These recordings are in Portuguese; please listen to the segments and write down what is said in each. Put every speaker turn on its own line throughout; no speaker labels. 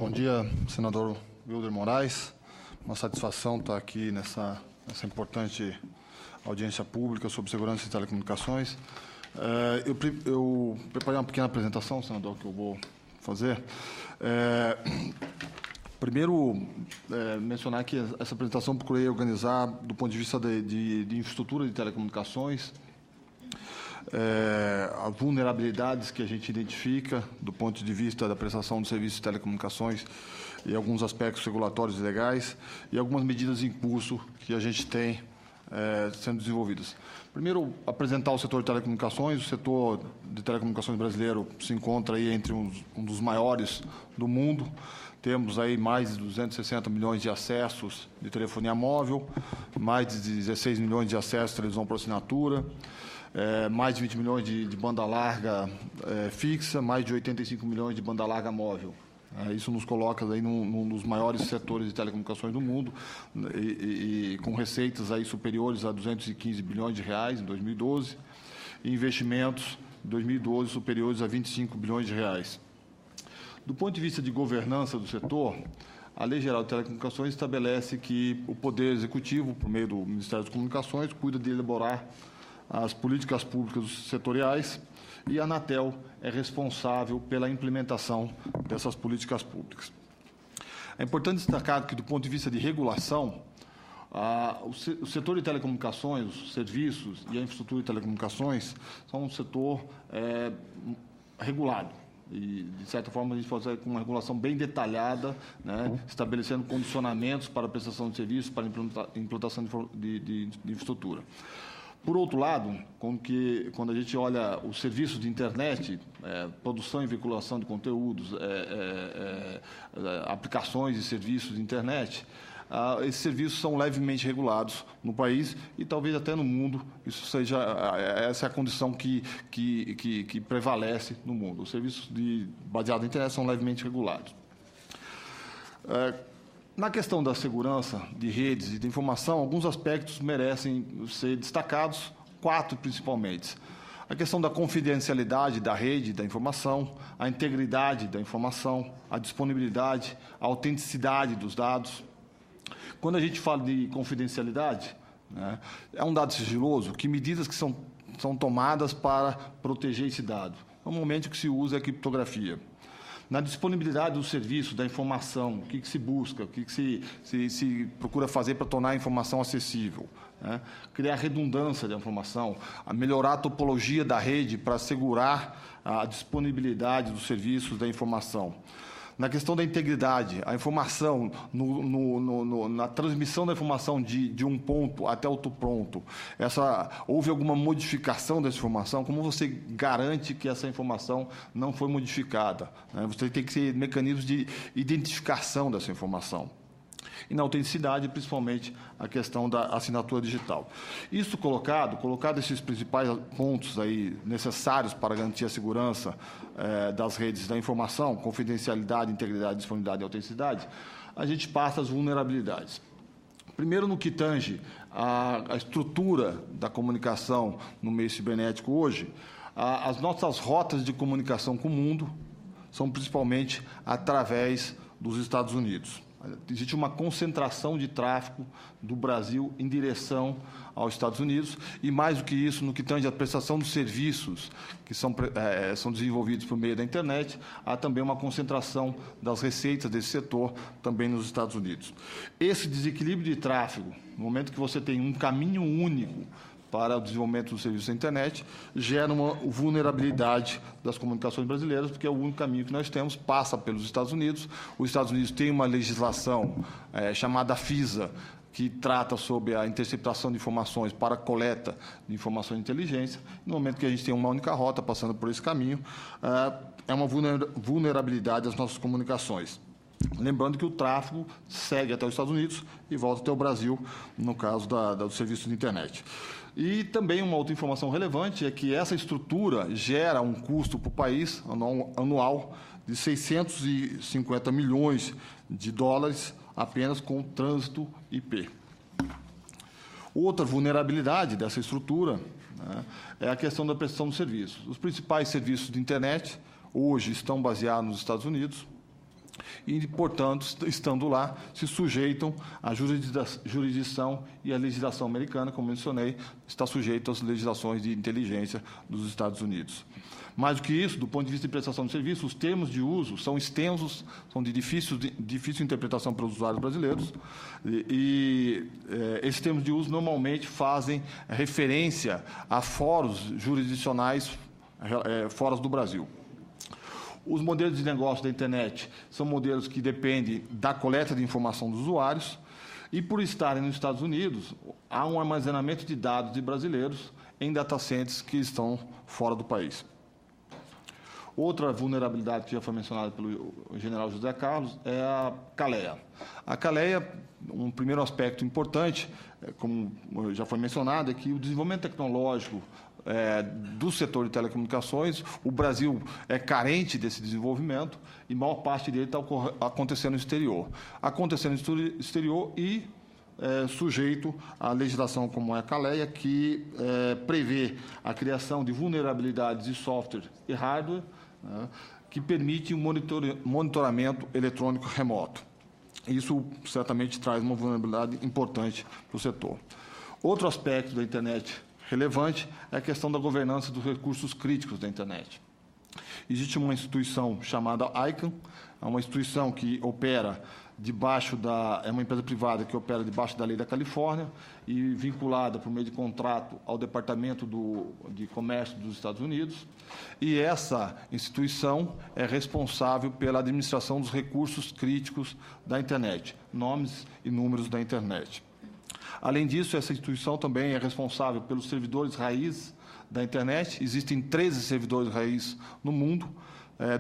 Bom dia, senador Wilder Moraes. Uma satisfação estar aqui nessa importante audiência pública sobre segurança e telecomunicações. Eu preparei uma pequena apresentação, senador, que eu vou fazer. Primeiro, mencionar que essa apresentação procurei organizar do ponto de vista de infraestrutura de telecomunicações, as vulnerabilidades que a gente identifica do ponto de vista da prestação de serviços de telecomunicações e alguns aspectos regulatórios e legais e algumas medidas em curso que a gente tem sendo desenvolvidas. Primeiro, apresentar o setor de telecomunicações. O setor de telecomunicações brasileiro se encontra aí entre um dos maiores do mundo. Temos aí mais de 260 milhões de acessos de telefonia móvel, mais de 16 milhões de acessos de televisão por assinatura, mais de 20 milhões de banda larga fixa, mais de 85 milhões de banda larga móvel. Isso nos coloca aí num dos maiores setores de telecomunicações do mundo e com receitas aí superiores a 215 bilhões de reais em 2012 e investimentos em 2012 superiores a 25 bilhões de reais. Do ponto de vista de governança do setor, a Lei Geral de Telecomunicações estabelece que o Poder Executivo, por meio do Ministério das Comunicações, cuida de elaborar as políticas públicas setoriais e a Anatel é responsável pela implementação dessas políticas públicas. É importante destacar que, do ponto de vista de regulação, o setor de telecomunicações, os serviços e a infraestrutura de telecomunicações são um setor regulado. E, de certa forma, a gente pode fazer com uma regulação bem detalhada, né, estabelecendo condicionamentos para a prestação de serviços, para a implantação de infraestrutura. Por outro lado, quando a gente olha os serviços de internet, produção e veiculação de conteúdos, aplicações e serviços de internet, esses serviços são levemente regulados no país e talvez até no mundo. Essa é a condição que prevalece no mundo. Os serviços baseados na internet são levemente regulados. Na questão da segurança de redes e de informação, alguns aspectos merecem ser destacados, 4 principalmente. A questão da confidencialidade da rede da informação, a integridade da informação, a disponibilidade, a autenticidade dos dados. Quando a gente fala de confidencialidade, né, é um dado sigiloso, que medidas que são tomadas para proteger esse dado? Normalmente o que se usa é a criptografia. Na disponibilidade do serviço, da informação, o que se busca, o que se procura fazer para tornar a informação acessível, né? Criar redundância da informação, melhorar a topologia da rede para assegurar a disponibilidade dos serviços da informação. Na questão da integridade, a informação, na transmissão da informação de um ponto até outro ponto, houve alguma modificação dessa informação? Como você garante que essa informação não foi modificada, né? Você tem que ter mecanismos de identificação dessa informação. E na autenticidade, principalmente, a questão da assinatura digital. Isso colocado esses principais pontos aí necessários para garantir a segurança das redes da informação, confidencialidade, integridade, disponibilidade e autenticidade, a gente passa as vulnerabilidades. Primeiro, no que tange a estrutura da comunicação no meio cibernético hoje, as nossas rotas de comunicação com o mundo são principalmente através dos Estados Unidos. Existe uma concentração de tráfego do Brasil em direção aos Estados Unidos e, mais do que isso, no que tange à prestação dos serviços que são desenvolvidos por meio da internet, há também uma concentração das receitas desse setor também nos Estados Unidos. Esse desequilíbrio de tráfego, no momento que você tem um caminho único para o desenvolvimento do serviço da internet, gera uma vulnerabilidade das comunicações brasileiras, porque é o único caminho que nós temos, passa pelos Estados Unidos. Os Estados Unidos têm uma legislação chamada FISA, que trata sobre a interceptação de informações para coleta de informações de inteligência. No momento que a gente tem uma única rota passando por esse caminho, é uma vulnerabilidade das nossas comunicações. Lembrando que o tráfego segue até os Estados Unidos e volta até o Brasil, no caso do serviço de internet. E também uma outra informação relevante é que essa estrutura gera um custo para o país anual de 650 milhões de dólares apenas com trânsito IP. Outra vulnerabilidade dessa estrutura, né, é a questão da prestação de serviços. Os principais serviços de internet hoje estão baseados nos Estados Unidos e, portanto, estando lá, se sujeitam à jurisdição e à legislação americana, como mencionei, está sujeito às legislações de inteligência dos Estados Unidos. Mais do que isso, do ponto de vista de prestação de serviço, os termos de uso são extensos, são de difícil interpretação para os usuários brasileiros, esses termos de uso normalmente fazem referência a fóruns jurisdicionais fora do Brasil. Os modelos de negócio da internet são modelos que dependem da coleta de informação dos usuários e, por estarem nos Estados Unidos, há um armazenamento de dados de brasileiros em data centers que estão fora do país. Outra vulnerabilidade que já foi mencionada pelo general José Carlos é a Caleia. A Caleia, um primeiro aspecto importante, como já foi mencionado, é que o desenvolvimento tecnológico do setor de telecomunicações, o Brasil é carente desse desenvolvimento e maior parte dele está acontecendo no exterior. Acontecendo no exterior e sujeito à legislação como é a Caleia, que prevê a criação de vulnerabilidades de software e hardware, que permite um monitoramento eletrônico remoto. Isso certamente traz uma vulnerabilidade importante para o setor. Outro aspecto da internet relevante é a questão da governança dos recursos críticos da internet. Existe uma instituição chamada ICANN, é uma instituição que opera debaixo é uma empresa privada que opera debaixo da lei da Califórnia e vinculada por meio de contrato ao Departamento de Comércio dos Estados Unidos. E essa instituição é responsável pela administração dos recursos críticos da internet, nomes e números da internet. Além disso, essa instituição também é responsável pelos servidores raiz da internet. Existem 13 servidores raiz no mundo,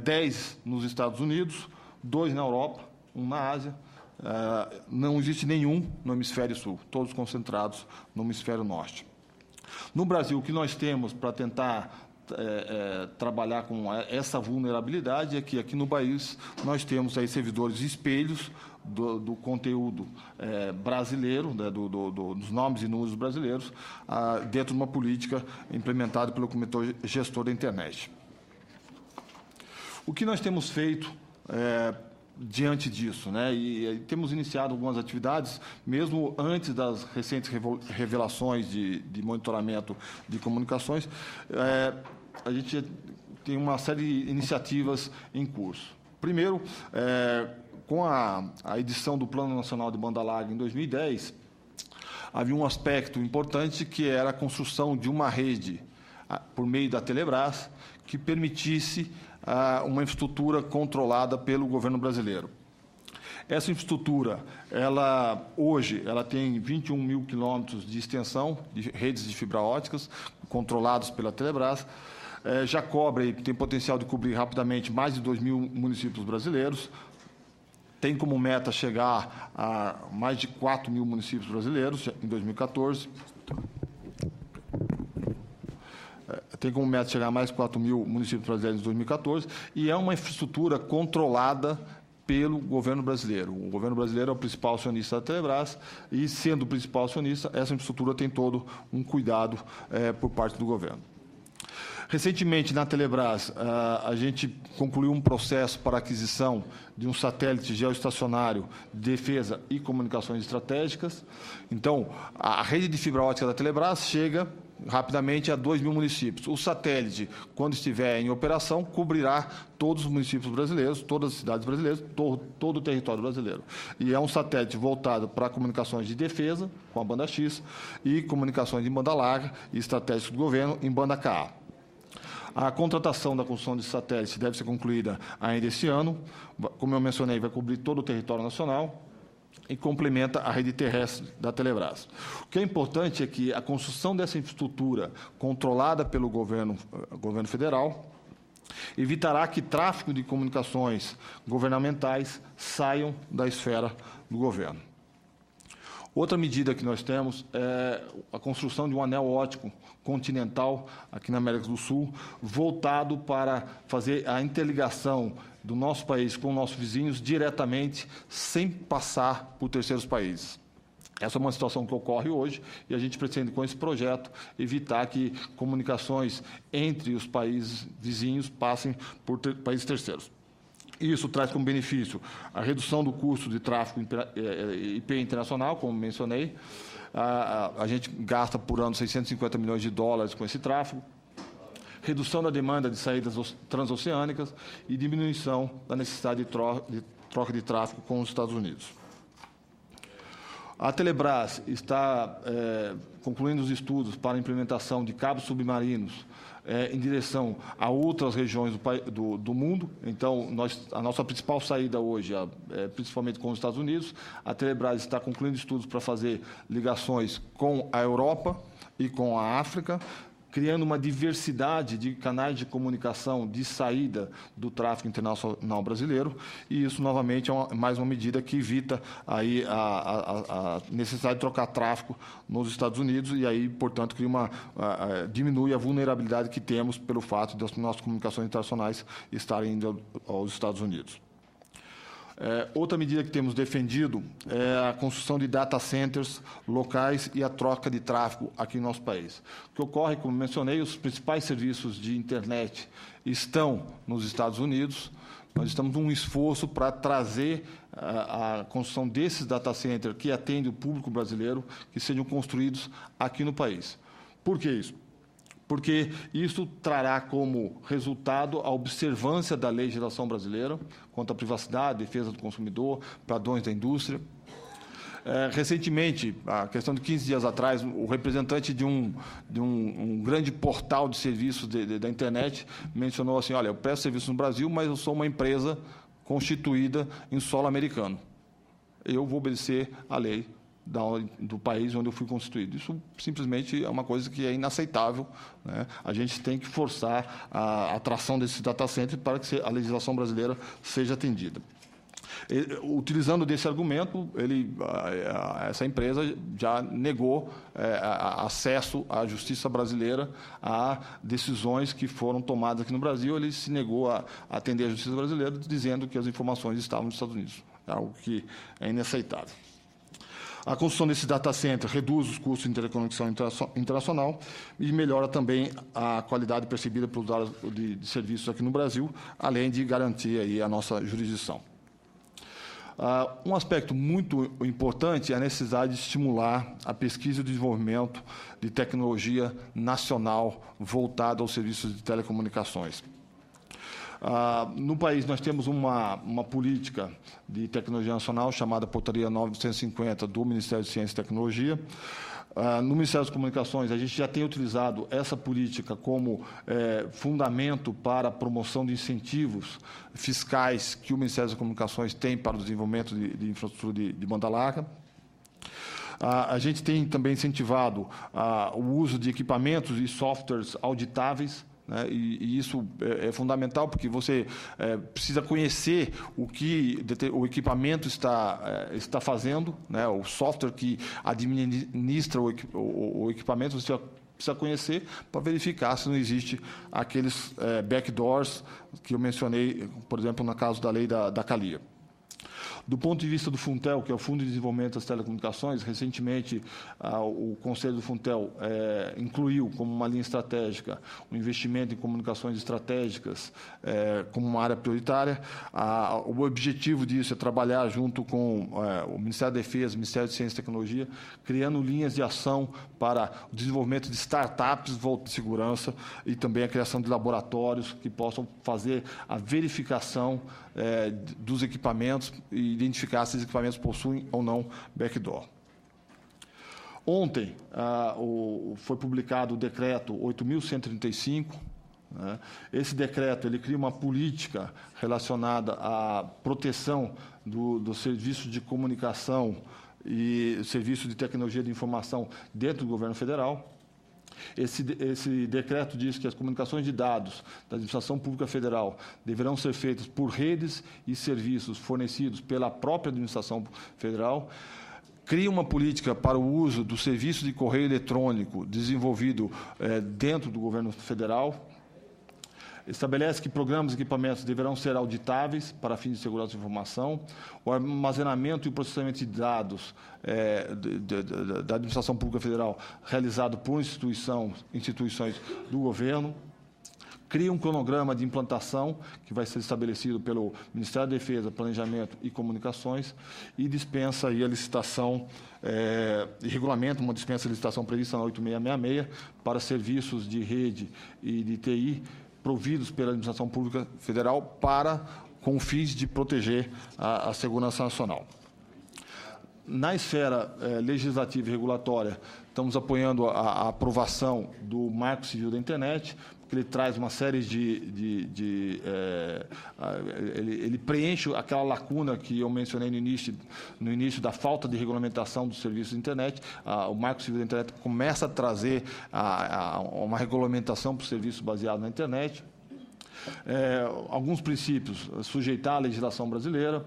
10 nos Estados Unidos, 2 na Europa, 1 na Ásia. Não existe nenhum no hemisfério sul, todos concentrados no hemisfério norte. No Brasil, o que nós temos para tentar trabalhar com essa vulnerabilidade é que aqui no país nós temos aí servidores espelhos do conteúdo brasileiro, né, dos nomes e números brasileiros, dentro de uma política implementada pelo Comitê Gestor da Internet. O que nós temos feito diante disso, né? E temos iniciado algumas atividades, mesmo antes das recentes revelações de monitoramento de comunicações, a gente tem uma série de iniciativas em curso. Primeiro, com a edição do Plano Nacional de Banda Larga em 2010, havia um aspecto importante que era a construção de uma rede por meio da Telebrás que permitisse uma infraestrutura controlada pelo governo brasileiro. Essa infraestrutura, hoje, ela tem 21 mil quilômetros de extensão de redes de fibra óticas controlados pela Telebrás. Já tem potencial de cobrir rapidamente mais de 2 mil municípios brasileiros. Tem como meta chegar a mais de 4 mil municípios brasileiros em 2014. Tem como meta chegar a mais de 4 mil municípios brasileiros em 2014, e é uma infraestrutura controlada pelo governo brasileiro. O governo brasileiro é o principal acionista da Telebrás, e, sendo o principal acionista, essa infraestrutura tem todo um cuidado por parte do governo. Recentemente, na Telebrás, a gente concluiu um processo para aquisição de um satélite geoestacionário de defesa e comunicações estratégicas. Então, a rede de fibra ótica da Telebrás chega rapidamente a 2 mil municípios. O satélite, quando estiver em operação, cobrirá todos os municípios brasileiros, todas as cidades brasileiras, todo o território brasileiro. E é um satélite voltado para comunicações de defesa, com a banda X, e comunicações em banda larga e estratégicas do governo em banda Ka. A contratação da construção de satélite deve ser concluída ainda este ano. Como eu mencionei, vai cobrir todo o território nacional e complementa a rede terrestre da Telebrás. O que é importante é que a construção dessa infraestrutura controlada pelo governo federal evitará que tráfego de comunicações governamentais saiam da esfera do governo. Outra medida que nós temos é a construção de um anel óptico continental aqui na América do Sul, voltado para fazer a interligação do nosso país com nossos vizinhos diretamente, sem passar por terceiros países. Essa é uma situação que ocorre hoje e a gente pretende, com esse projeto, evitar que comunicações entre os países vizinhos passem por países terceiros. Isso traz como benefício a redução do custo de tráfego IP internacional, como mencionei. A gente gasta por ano 650 milhões de dólares com esse tráfego. Redução da demanda de saídas transoceânicas e diminuição da necessidade de troca de tráfego com os Estados Unidos. A Telebrás está concluindo os estudos para a implementação de cabos submarinos em direção a outras regiões do mundo. Então, a nossa principal saída hoje é principalmente com os Estados Unidos. A Telebrás está concluindo estudos para fazer ligações com a Europa e com a África, criando uma diversidade de canais de comunicação de saída do tráfego internacional brasileiro, e isso, novamente, é mais uma medida que evita aí a necessidade de trocar tráfego nos Estados Unidos, e aí, portanto, diminui a vulnerabilidade que temos pelo fato das nossas comunicações internacionais estarem indo aos Estados Unidos. Outra medida que temos defendido é a construção de data centers locais e a troca de tráfego aqui no nosso país. O que ocorre, como mencionei, os principais serviços de internet estão nos Estados Unidos. Nós estamos num esforço para trazer a construção desses data centers que atendem o público brasileiro, que sejam construídos aqui no país. Por que isso? Porque isso trará como resultado a observância da legislação brasileira quanto à privacidade, defesa do consumidor, padrões da indústria. Recentemente, a questão de 15 dias atrás, o representante de um grande portal de serviços da internet mencionou assim: olha, eu presto serviço no Brasil, mas eu sou uma empresa constituída em solo americano. Eu vou obedecer à lei do país onde eu fui constituído. Isso simplesmente é uma coisa que é inaceitável, né? A gente tem que forçar a atração desse data center para que a legislação brasileira seja atendida. Utilizando desse argumento, essa empresa já negou acesso à justiça brasileira a decisões que foram tomadas aqui no Brasil. Ele se negou a atender a justiça brasileira, dizendo que as informações estavam nos Estados Unidos. É algo que é inaceitável. A construção desse data center reduz os custos de interconexão internacional e melhora também a qualidade percebida pelos dados de serviços aqui no Brasil, além de garantir aí a nossa jurisdição. Um aspecto muito importante é a necessidade de estimular a pesquisa e o desenvolvimento de tecnologia nacional voltada aos serviços de telecomunicações. No país, nós temos uma política de tecnologia nacional chamada Portaria 950 do Ministério de Ciência e Tecnologia. No Ministério das Comunicações, a gente já tem utilizado essa política como fundamento para a promoção de incentivos fiscais que o Ministério das Comunicações tem para o desenvolvimento de infraestrutura de banda larga. A gente tem também incentivado o uso de equipamentos e softwares auditáveis, né? E isso é fundamental, porque você precisa conhecer o que o equipamento está fazendo, né? O software que administra o equipamento, você precisa conhecer para verificar se não existe aqueles backdoors que eu mencionei, por exemplo, no caso da lei da Calia. Do ponto de vista do Funtel, que é o Fundo de Desenvolvimento das Telecomunicações, recentemente o Conselho do Funtel incluiu como uma linha estratégica o investimento em comunicações estratégicas como uma área prioritária. O objetivo disso é trabalhar junto com o Ministério da Defesa, o Ministério de Ciência e Tecnologia, criando linhas de ação para o desenvolvimento de startups voltadas à segurança e também a criação de laboratórios que possam fazer a verificação dos equipamentos e identificar se os equipamentos possuem ou não backdoor. Ontem foi publicado o decreto 8.135. Né? Esse decreto ele cria uma política relacionada à proteção do serviço de comunicação e serviço de tecnologia de informação dentro do governo federal. Esse decreto diz que as comunicações de dados da Administração Pública Federal deverão ser feitas por redes e serviços fornecidos pela própria Administração Federal. Cria uma política para o uso do serviço de correio eletrônico desenvolvido dentro do governo federal. Estabelece que programas e equipamentos deverão ser auditáveis para fins de segurança de informação. O armazenamento e o processamento de dados da Administração Pública Federal realizado por instituições do governo. cria um cronograma de implantação que vai ser estabelecido pelo Ministério da Defesa, Planejamento e Comunicações e dispensa aí a licitação e regulamenta uma dispensa de licitação prevista na 8666 para serviços de rede e de TI providos pela Administração Pública Federal com fins de proteger a segurança nacional. Na esfera legislativa e regulatória, estamos apoiando a aprovação do Marco Civil da Internet, porque ele traz uma série ele preenche aquela lacuna que eu mencionei no início da falta de regulamentação dos serviços de internet. O Marco Civil da Internet começa a trazer uma regulamentação para os serviços baseados na internet. Alguns princípios: sujeitar a legislação brasileira,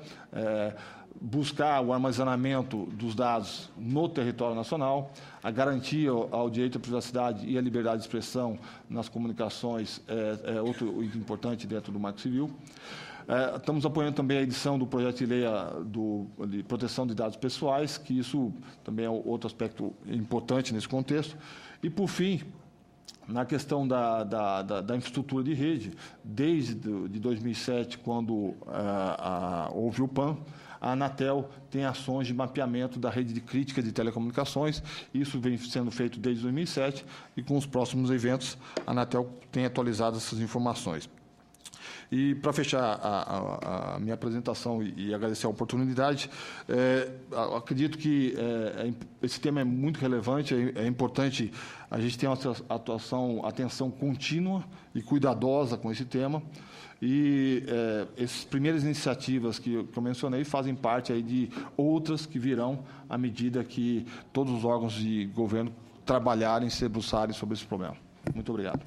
buscar o armazenamento dos dados no território nacional, a garantia ao direito à privacidade e à liberdade de expressão nas comunicações é outro item importante dentro do Marco Civil. Estamos apoiando também a edição do projeto de lei de proteção de dados pessoais, que isso também é outro aspecto importante nesse contexto. E, por fim, na questão da infraestrutura de rede, desde 2007, quando houve o PAN, a Anatel tem ações de mapeamento da rede de crítica de telecomunicações. Isso vem sendo feito desde 2007 e, com os próximos eventos, a Anatel tem atualizado essas informações. E, para fechar a minha apresentação e agradecer a oportunidade, acredito que esse tema é muito relevante, é importante a gente ter uma atenção contínua e cuidadosa com esse tema. E essas primeiras iniciativas que eu mencionei fazem parte aí de outras que virão à medida que todos os órgãos de governo trabalharem e se debruçarem sobre esse problema. Muito obrigado.